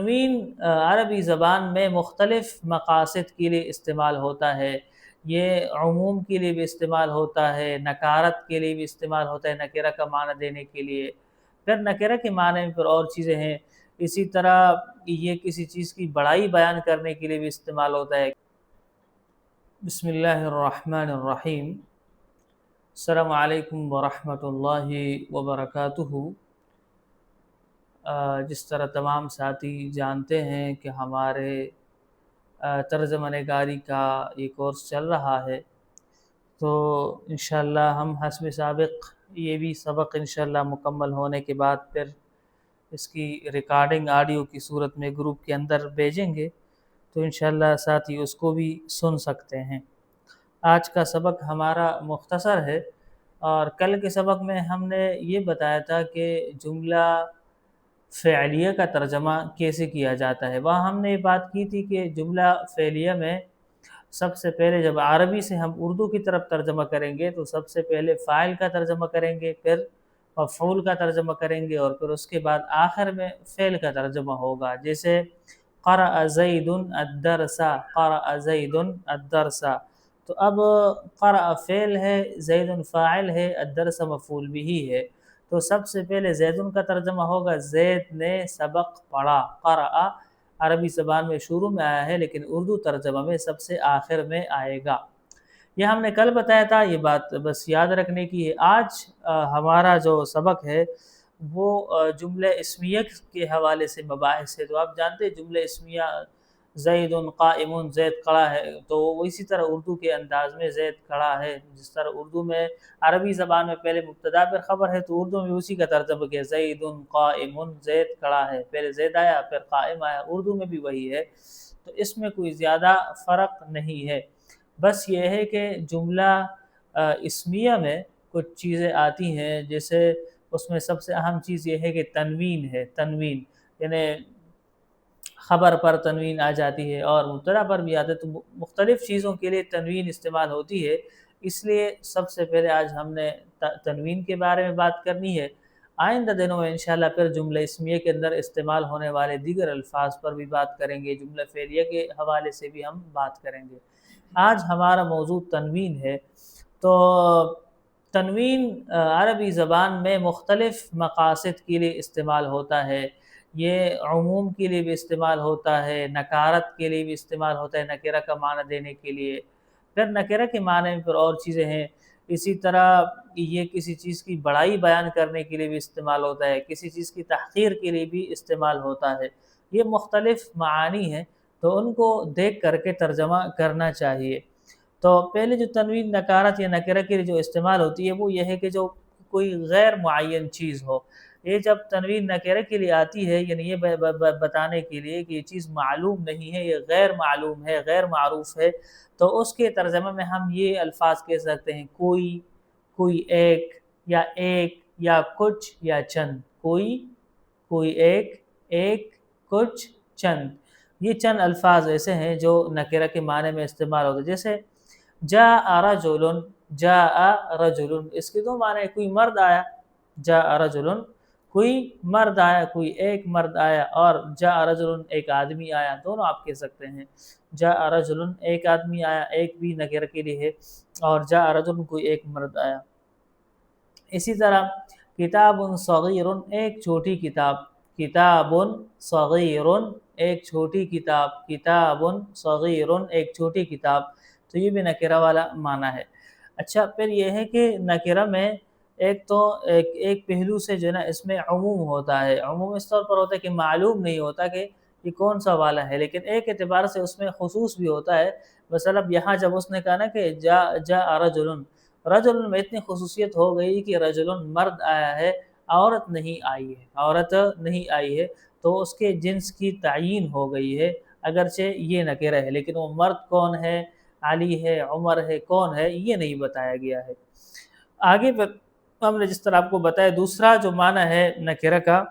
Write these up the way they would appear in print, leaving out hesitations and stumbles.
تنوین عربی زبان میں مختلف مقاصد کے لیے استعمال ہوتا ہے۔ یہ عموم کے لیے بھی استعمال ہوتا ہے، نکارت کے لیے بھی استعمال ہوتا ہے، نکرہ کا معنی دینے کے لیے، پھر نکرہ کے معنی میں پھر اور چیزیں ہیں۔ اسی طرح یہ کسی چیز کی بڑائی بیان کرنے کے لیے بھی استعمال ہوتا ہے۔ بسم اللہ الرحمن الرحیم۔ السلام علیکم ورحمۃ اللہ وبرکاتہ۔ جس طرح تمام ساتھی جانتے ہیں کہ ہمارے ترجمہ نگاری کا یہ کورس چل رہا ہے، تو انشاءاللہ ہم حسب سابق یہ بھی سبق انشاءاللہ مکمل ہونے کے بعد پھر اس کی ریکارڈنگ آڈیو کی صورت میں گروپ کے اندر بھیجیں گے، تو انشاءاللہ ساتھی اس کو بھی سن سکتے ہیں۔ آج کا سبق ہمارا مختصر ہے، اور کل کے سبق میں ہم نے یہ بتایا تھا کہ جملہ فعلیہ کا ترجمہ کیسے کیا جاتا ہے۔ وہاں ہم نے یہ بات کی تھی کہ جملہ فعلیہ میں سب سے پہلے جب عربی سے ہم اردو کی طرف ترجمہ کریں گے تو سب سے پہلے فاعل کا ترجمہ کریں گے، پھر مفعول کا ترجمہ کریں گے، اور پھر اس کے بعد آخر میں فعل کا ترجمہ ہوگا۔ جیسے قرأ زید الدرس، قرأ زید الدرس، تو اب قرأ فعل ہے، زید فاعل ہے، الدرس مفعول بھی ہے، تو سب سے پہلے زیدن کا ترجمہ ہوگا زید نے سبق پڑھا۔ قرأ عربی زبان میں شروع میں آیا ہے، لیکن اردو ترجمہ میں سب سے آخر میں آئے گا۔ یہ ہم نے کل بتایا تھا، یہ بات بس یاد رکھنے کی ہے۔ آج ہمارا جو سبق ہے وہ جملہ اسمیہ کے حوالے سے مباحث ہے۔ تو آپ جانتے ہیں جملہ اسمیہ زید قائم، زید کھڑا ہے، تو اسی طرح اردو کے انداز میں زید کھڑا ہے۔ جس طرح اردو میں عربی زبان میں پہلے مبتدا پر خبر ہے، تو اردو میں اسی کا ترجمہ کیا، زید قائم، زید کھڑا ہے، پہلے زید آیا پھر قائم آیا، اردو میں بھی وہی ہے، تو اس میں کوئی زیادہ فرق نہیں ہے۔ بس یہ ہے کہ جملہ اسمیہ میں کچھ چیزیں آتی ہیں، جیسے اس میں سب سے اہم چیز یہ ہے کہ تنوین ہے۔ تنوین یعنی خبر پر تنوین آ جاتی ہے اور مبتدا پر بھی آتا ہے، تو مختلف چیزوں کے لیے تنوین استعمال ہوتی ہے۔ اس لیے سب سے پہلے آج ہم نے تنوین کے بارے میں بات کرنی ہے۔ آئندہ دنوں میں انشاءاللہ پھر جملہ اسمیہ کے اندر استعمال ہونے والے دیگر الفاظ پر بھی بات کریں گے، جملہ فعلیہ کے حوالے سے بھی ہم بات کریں گے۔ آج ہمارا موضوع تنوین ہے۔ تو تنوین عربی زبان میں مختلف مقاصد کے لیے استعمال ہوتا ہے۔ یہ عموم کے لیے بھی استعمال ہوتا ہے، نکارت کے لیے بھی استعمال ہوتا ہے، نکرہ کا معنی دینے کے لیے، پھر نکرہ کے معنی میں پھر اور چیزیں ہیں۔ اسی طرح یہ کسی چیز کی بڑائی بیان کرنے کے لیے بھی استعمال ہوتا ہے، کسی چیز کی تحقیر کے لیے بھی استعمال ہوتا ہے۔ یہ مختلف معانی ہیں، تو ان کو دیکھ کر کے ترجمہ کرنا چاہیے۔ تو پہلے جو تنوین نکارت یا نکرہ کے لیے جو استعمال ہوتی ہے وہ یہ ہے کہ جو کوئی غیر معین چیز ہو۔ یہ جب تنوین نکرہ کے لیے آتی ہے، یعنی یہ بتانے کے لیے کہ یہ چیز معلوم نہیں ہے، یہ غیر معلوم ہے، غیر معروف ہے، تو اس کے ترجمہ میں ہم یہ الفاظ کہہ سکتے ہیں، کوئی، کوئی ایک یا کچھ یا چند۔ کوئی ایک کچھ چند، یہ چند الفاظ ایسے ہیں جو نکرہ کے معنی میں استعمال ہوتے ہیں۔ جیسے جاء رجل، اس کے دو معنی، کوئی مرد آیا، جاء رجل کوئی مرد آیا، کوئی ایک مرد آیا، اور جاء رجل ایک آدمی آیا، دونوں آپ کہہ سکتے ہیں۔ جاء رجل ایک آدمی آیا، ایک بھی نکرہ کے لیے ہے، اور جاء رجل کوئی ایک مرد آیا۔ اسی طرح کتاب صغیر ایک چھوٹی کتاب، کتاب صغیر ایک چھوٹی کتاب، کتاب صغیر ایک چھوٹی کتاب، تو یہ بھی نکرہ والا معنی ہے۔ اچھا، پھر یہ ہے کہ نکرہ میں ایک پہلو سے جو ہے نا اس میں عموم ہوتا ہے۔ عموم اس طور پر ہوتا ہے کہ معلوم نہیں ہوتا کہ یہ کون سا والا ہے، لیکن ایک اعتبار سے اس میں خصوص بھی ہوتا ہے۔ مثلا یہاں جب اس نے کہا نا کہ جاء رجل، رجل میں اتنی خصوصیت ہو گئی کہ رجل مرد آیا ہے، عورت نہیں آئی ہے، تو اس کے جنس کی تعیین ہو گئی ہے، اگرچہ یہ نکرہ ہے، لیکن وہ مرد کون ہے، علی ہے، عمر ہے، کون ہے، یہ نہیں بتایا گیا ہے۔ آگے پر ہم نے جس طرح آپ کو بتایا، دوسرا جو معنی ہے نکرہ کا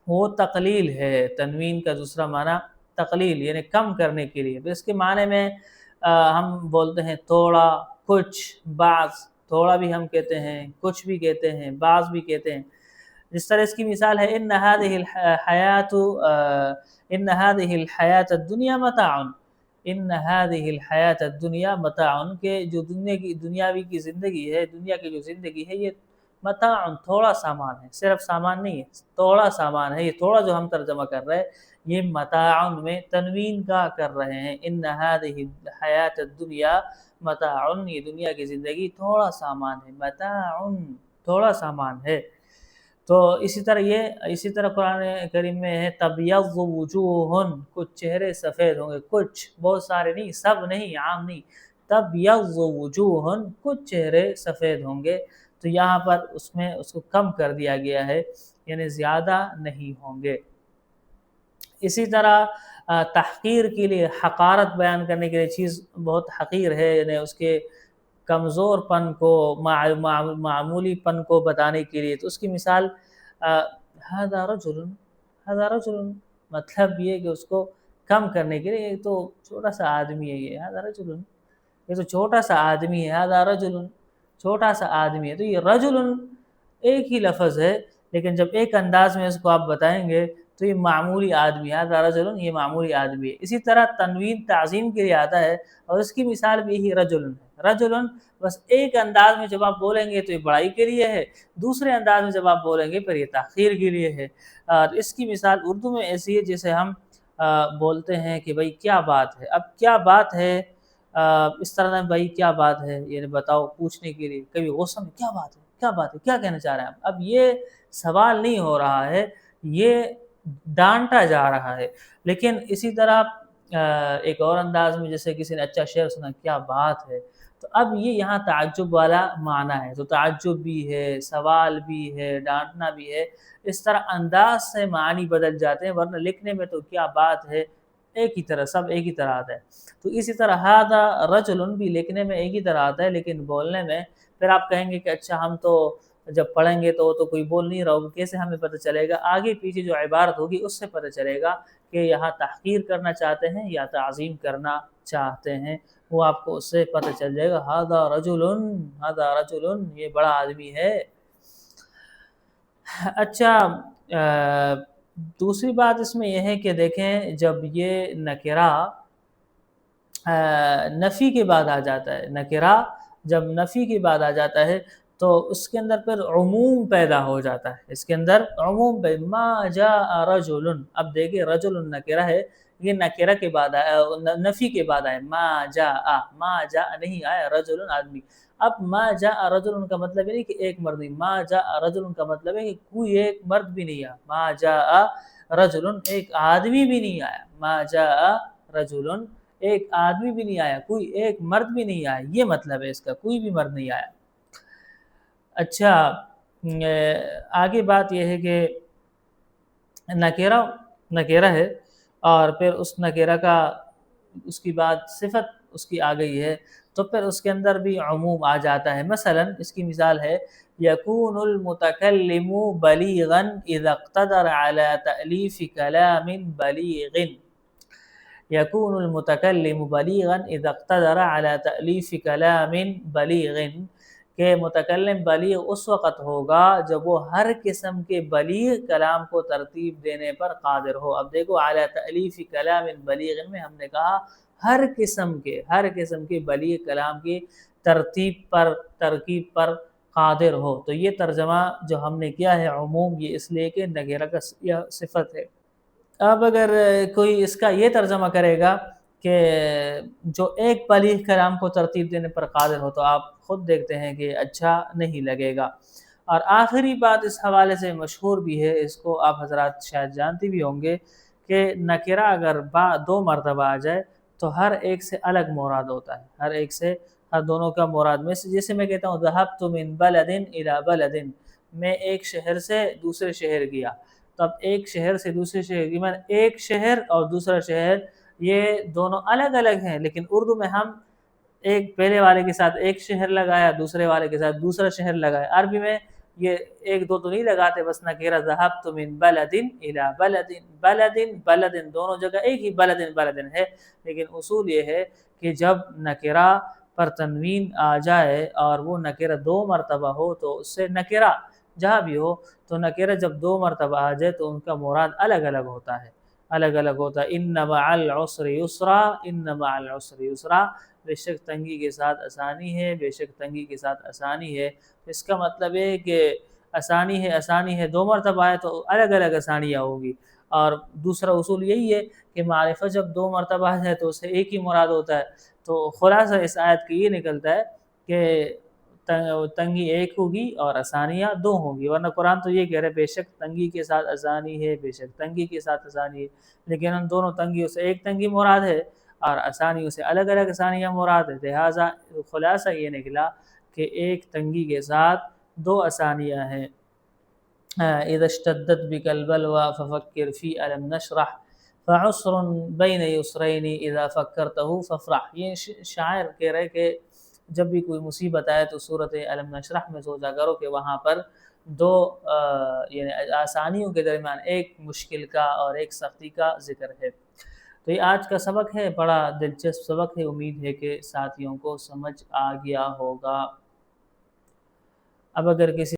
وہ تقلیل ہے۔ تنوین کا دوسرا معنی تقلیل، یعنی کم کرنے کے لیے۔ تو اس کے معنی میں ہم بولتے ہیں تھوڑا، کچھ، بعض، تھوڑا بھی ہم کہتے ہیں، کچھ بھی کہتے ہیں، بعض بھی کہتے ہیں۔ جس طرح اس کی مثال ہے ان هذه الحیات ان هذه الحیات الدنیا متاع، ان هذه الحیات الدنیا متاع، کہ جو دنیاوی کی زندگی ہے، دنیا کی جو زندگی ہے، یہ متاع تھوڑا سامان ہے، صرف سامان نہیں ہے، تھوڑا سامان ہے۔ یہ تھوڑا جو ہم ترجمہ کر رہے ہیں یہ متاع میں تنوین کا کر رہے ہیں، ان هذه الحیات الدنیا متاع، یہ دنیا کی زندگی تھوڑا سامان ہے، متاع تھوڑا سامان ہے۔ تو اسی طرح قرآن کریم میں ہے تبیض وجوہ، کچھ چہرے سفید ہوں گے، کچھ، بہت سارے نہیں، سب نہیں، عام نہیں، تبیض وجوہ، کچھ چہرے سفید ہوں گے۔ تو یہاں پر اس کو کم کر دیا گیا ہے، یعنی زیادہ نہیں ہوں گے۔ اسی طرح تحقیر کے لیے، حقارت بیان کرنے کے لیے، چیز بہت حقیر ہے، یعنی اس کے کمزور پن کو، معمولی پن کو بتانے کے لیے، تو اس کی مثال ھذا رجل، مطلب یہ کہ اس کو کم کرنے کے لیے، یہ تو چھوٹا سا آدمی ہے، ھذا رجل، یہ تو چھوٹا سا آدمی ہے، ھذا رجل، چھوٹا سا آدمی ہے۔ تو یہ رجل ایک ہی لفظ ہے، لیکن جب ایک انداز میں اس کو آپ بتائیں گے تو یہ معمولی آدمی ہے، ھذا رجل، یہ معمولی آدمی ہے۔ اسی طرح تنوین تعظیم کے لیے آتا ہے، اور اس کی مثال بھی یہی رجل ہے، رجل، بس ایک انداز میں جب آپ بولیں گے تو یہ بڑائی کے لیے ہے، دوسرے انداز میں جب آپ بولیں گے پھر یہ تاخیر کے لیے ہے۔ اور اس کی مثال اردو میں ایسی ہے جیسے ہم بولتے ہیں کہ بھائی کیا بات ہے، اب کیا بات ہے، اس طرح بھائی کیا بات ہے، یعنی بتاؤ، پوچھنے کے لیے، کبھی غصہ میں کیا بات ہے، کیا بات ہے، کیا کہنا چاہ رہے ہیں آپ۔ اب یہ سوال نہیں ہو رہا ہے، یہ ڈانٹا جا رہا ہے۔ لیکن اسی طرح ایک اور انداز میں جیسے کسی نے اچھا شعر سنا، کیا بات ہے، تو اب یہ یہاں تعجب والا معنی ہے، تو تعجب بھی ہے، سوال بھی ہے، ڈانٹنا بھی ہے۔ اس طرح انداز سے معنی بدل جاتے ہیں، ورنہ لکھنے میں تو کیا بات ہے ایک ہی طرح، سب ایک ہی طرح آتا ہے۔ تو اسی طرح ھذا رجل بھی لکھنے میں ایک ہی طرح آتا ہے، لیکن بولنے میں پھر آپ کہیں گے کہ اچھا ہم تو جب پڑھیں گے تو کوئی بول نہیں رہا ہوگا، کیسے ہمیں پتہ چلے گا؟ آگے پیچھے جو عبارت ہوگی اس سے پتہ چلے گا کہ یہاں تحقیر کرنا چاہتے ہیں یا تعظیم کرنا چاہتے ہیں، وہ آپ کو اس سے پتہ چل جائے گا۔ ھذا رجل، ھذا رجل، یہ بڑا آدمی ہے۔ اچھا، دوسری بات اس میں یہ ہے کہ دیکھیں جب یہ نکرہ نفی کے بعد آ جاتا ہے، نکرہ جب نفی کے بعد آ جاتا ہے تو اس کے اندر پھر عموم پیدا ہو جاتا ہے، اس کے اندر عموم ما جاء رجل، اب دیکھیں رجل نکرہ ہے، یہ نکرہ کے بعد آیا، نفی کے بعد آیا، ما جاء نہیں آیا، رجل آدمی۔ اب ما جاء رجل کا مطلب نہیں کہ ایک مرد نہیں، ما جاء رجل کا مطلب ہے کہ کوئی ایک مرد بھی نہیں آیا، ما جاء رجل، ایک آدمی بھی نہیں آیا، ما جاء رجل، ایک آدمی بھی نہیں آیا، کوئی ایک مرد بھی نہیں آیا، یہ مطلب ہے اس کا، کوئی بھی مرد نہیں آیا۔ اچھا، آگے بات یہ ہے کہ نکرہ ہے، اور پھر اس نکرہ کا اس کی بعد صفت اس کی آ گئی ہے، تو پھر اس کے اندر بھی عموم آ جاتا ہے۔ مثلا اس کی مثال ہے یکون المتکلم بلیغا اذا اقتدر على تألیف کلام بلیغ، یکون المتکلم بلیغا اذا اقتدر على تألیف کلام بلیغ، کہ متکلم بلیغ اس وقت ہوگا جب وہ ہر قسم کے بلیغ کلام کو ترتیب دینے پر قادر ہو۔ اب دیکھو علی تألیف کلام بلیغ میں ہم نے کہا ہر قسم کے بلیغ کلام کی ترکیب پر قادر ہو، تو یہ ترجمہ جو ہم نے کیا ہے عموم، یہ اس لیے کہ نکرہ کا یہ صفت ہے۔ اب اگر کوئی اس کا یہ ترجمہ کرے گا کہ جو ایک بلیغ کلام کو ترتیب دینے پر قادر ہو، تو آپ خود دیکھتے ہیں کہ اچھا نہیں لگے گا۔ اور آخری بات اس حوالے سے مشہور بھی ہے، اس کو آپ حضرات شاید جانتے بھی ہوں گے، کہ نکرہ اگر دو مرتبہ آ جائے تو ہر ایک سے الگ مراد ہوتا ہے، ہر دونوں کا مراد میں سے، جیسے میں کہتا ہوں ذهبت من بلد الى بلد، میں ایک شہر سے دوسرے شہر گیا، تو اب ایک شہر سے دوسرے شہر کی، ایک شہر اور دوسرا شہر یہ دونوں الگ الگ ہیں، لیکن اردو میں ہم ایک پہلے والے کے ساتھ ایک شہر لگایا، دوسرے والے کے ساتھ دوسرا شہر لگایا۔ عربی میں یہ ایک دو تو نہیں لگاتے، بس نکرہ ذهبت من بلد الى بلد دونوں جگہ ایک ہی بلد ہے، لیکن اصول یہ ہے کہ جب نکرہ پر تنوین آ جائے اور وہ نکرہ دو مرتبہ ہو تو اس سے نکرہ جہاں بھی ہو تو نکرہ جب 2 مرتبہ آ جائے تو ان کا مراد الگ الگ ہوتا ہے، الگ الگ ہوتا ہے۔ ان مع العسر یسرا، ان مع العسر یسرا، بے شک تنگی کے ساتھ آسانی ہے، بے شک تنگی کے ساتھ آسانی ہے۔ اس کا مطلب ہے کہ آسانی ہے 2 مرتبہ آئے تو الگ الگ آسانیاں ہوگی۔ اور دوسرا اصول یہی ہے کہ معرفت جب 2 مرتبہ ہے تو اسے ایک ہی مراد ہوتا ہے۔ تو خلاصہ اس آیت کی یہ نکلتا ہے کہ تنگی ایک ہوگی اور آسانیاں 2 ہوں گی، ورنہ قرآن تو یہ کہہ رہے بے شک تنگی کے ساتھ آسانی ہے، بے شک تنگی کے ساتھ آسانی ہے، لیکن ان دونوں تنگیوں سے ایک تنگی مراد ہے اور آسانیوں سے الگ الگ آسانیاں مراد ہے۔ لہٰذا خلاصہ یہ نکلا کہ ایک تنگی کے ساتھ 2 آسانیاں ہیں۔ اذا اشتدت بك البلوى ففكر في الم نشرح فعسر بين يسرين اذا فكرته فافرح۔ یہ شاعر کہہ رہے کہ جب بھی کوئی مصیبت آئے تو صورت الم نشرح میں سوچا کرو کہ وہاں پر 2 یعنی آسانیوں کے درمیان ایک مشکل کا اور ایک سختی کا ذکر ہے۔ تو یہ آج کا سبق ہے، بڑا دلچسپ سبق ہے، امید ہے کہ ساتھیوں کو سمجھ آ گیا ہوگا۔ اب اگر کسی